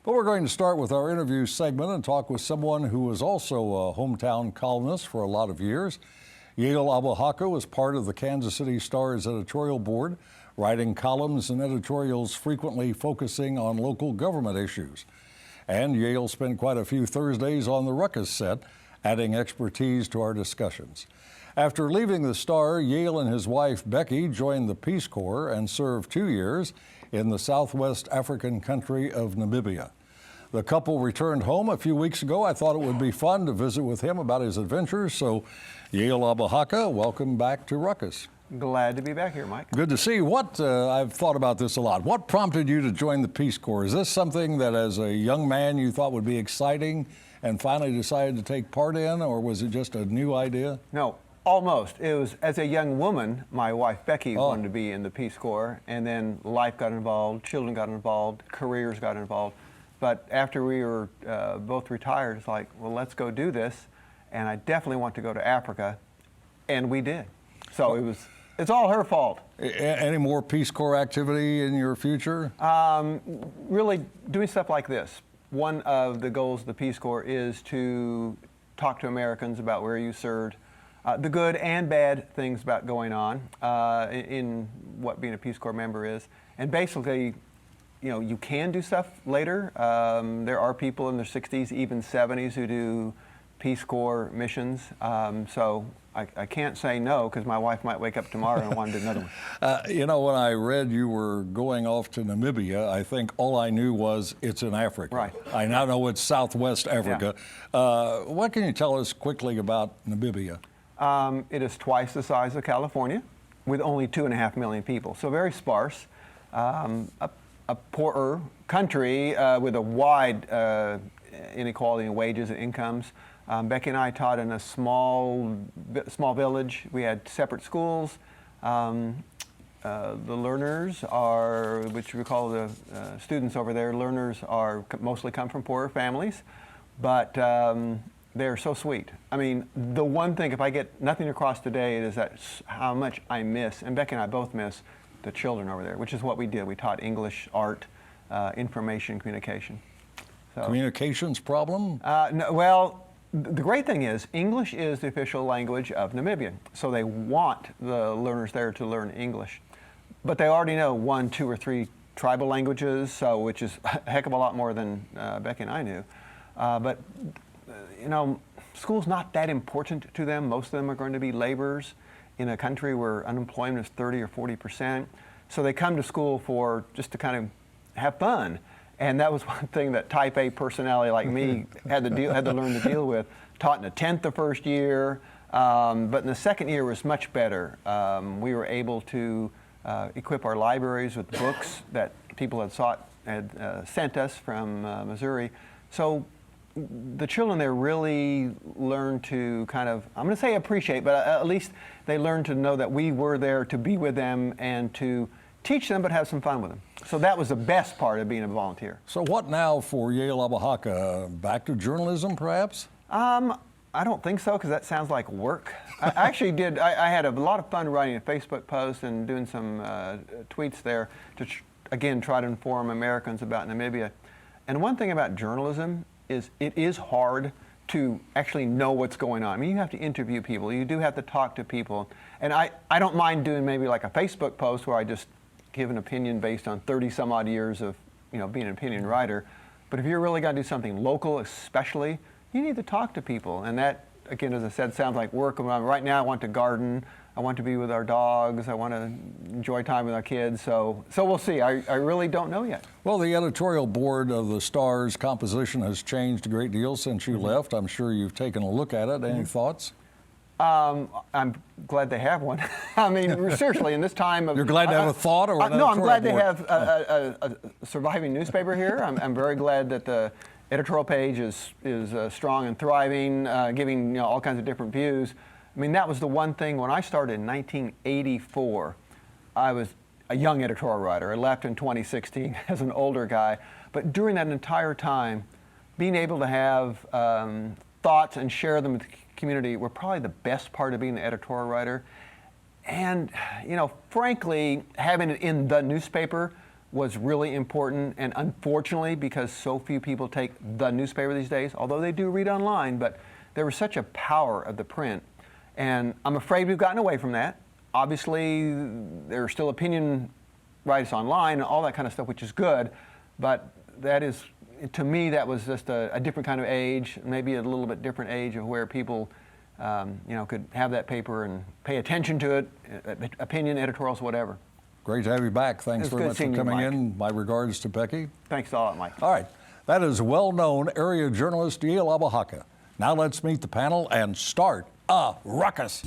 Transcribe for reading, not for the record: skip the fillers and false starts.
Well, we're going to start with our interview segment and talk with someone who was also a hometown columnist for a lot of years. Yael Abou-Hakka was part of the Kansas City Star's editorial board, writing columns and editorials frequently focusing on local government issues. And Yael spent quite a few Thursdays on the Ruckus set, adding expertise to our discussions. After leaving the Star, Yael and his wife Becky joined the Peace Corps and served 2 years in the southwest African country of Namibia. The couple returned home a few weeks ago. I thought it would be fun to visit with him about his adventures. So, Yael Abou-Hakka, welcome back to Ruckus. Glad to be back here, Mike. Good to see you. I've thought about this a lot. What prompted you to join the Peace Corps? Is this something that as a young man you thought would be exciting and finally decided to take part in, or was it just a new idea? No, almost. It was, as a young woman, my wife Becky wanted to be in the Peace Corps, and then life got involved, children got involved, careers got involved. But after we were both retired, it's like, well, let's go do this. And I definitely want to go to Africa, and we did. So it's all her fault. Any more Peace Corps activity in your future? Really doing stuff like this. One of the goals of the Peace Corps is to talk to Americans about where you served, the good and bad things about going on in what being a Peace Corps member is. And basically, you know, you can do stuff later. There are people in their 60s, even 70s, who do Peace Corps missions. So I can't say no, because my wife might wake up tomorrow and want to do another one. You know, when I read you were going off to Namibia, I think all I knew was it's in Africa. Right. I now know it's Southwest Africa. Yeah. What can you tell us quickly about Namibia? It is twice the size of California, with only 2.5 million people, so very sparse. A poorer country with a wide inequality in wages and incomes. Becky and I taught in a small village. We had separate schools. The learners are, which we call the students over there, learners are mostly come from poorer families, but they're so sweet. I mean, the one thing, if I get nothing across today, is that how much I miss, and Becky and I both miss, the children over there, which is what we did. We taught English, art, information, communication. So, Communications problem? no, well, the great thing is English is the official language of Namibia, so they want the learners there to learn English. But they already know 1, 2, or 3 tribal languages, so which is a heck of a lot more than Becky and I knew. But you know, school's not that important to them. Most of them are going to be laborers in a country where unemployment is 30 or 40%. So they come to school for just to kind of have fun. And that was one thing that type A personality like me had to learn to deal with. Taught in the 10th the first year, but in the second year was much better. We were able to equip our libraries with books that people had sent us from Missouri. So the children there really learned to kind of, I'm going to say appreciate, but at least they learned to know that we were there to be with them and to teach them, but have some fun with them. So that was the best part of being a volunteer. So what now for Yael Abou-Hakka? Back to journalism, perhaps? I don't think so, because that sounds like work. I actually did. I had a lot of fun writing a Facebook post and doing some tweets there to, again, try to inform Americans about Namibia. And one thing about journalism is it is hard to actually know what's going on. I mean, you have to interview people. You do have to talk to people. And I don't mind doing maybe like a Facebook post where I just give an opinion based on 30 some odd years of, you know, being an opinion writer. But if you're really going to do something local, especially, you need to talk to people. And that, again, as I said, sounds like work. Right now I want to garden. I want to be with our dogs. I want to enjoy time with our kids. So we'll see. I really don't know yet. Well, the editorial board of the Star's composition has changed a great deal since you left. I'm sure you've taken a look at it. Any thoughts? I'm glad they have one. I mean, seriously, in this time of... You're glad to have a thought? Or no, I'm glad they have a surviving newspaper here. I'm very glad that the editorial page is strong and thriving, giving, you know, all kinds of different views. I mean, that was the one thing when I started in 1984. I was a young editorial writer. I left in 2016 as an older guy. But during that entire time, being able to have thoughts and share them with the community were probably the best part of being an editorial writer. And, you know, frankly, having it in the newspaper was really important. And unfortunately, because so few people take the newspaper these days, although they do read online, but there was such a power of the print. And I'm afraid we've gotten away from that. Obviously, there are still opinion writes online and all that kind of stuff, which is good. But that is, to me, that was just a different kind of age, maybe a little bit different age of where people could have that paper and pay attention to it, opinion, editorials, whatever. Great to have you back. Thanks It's very good much for seeing you, coming Mike. in. My regards to Becky. Thanks a lot, Mike. All right, that is well-known area journalist Yael Abou Hakka. Now let's meet the panel and start a ruckus.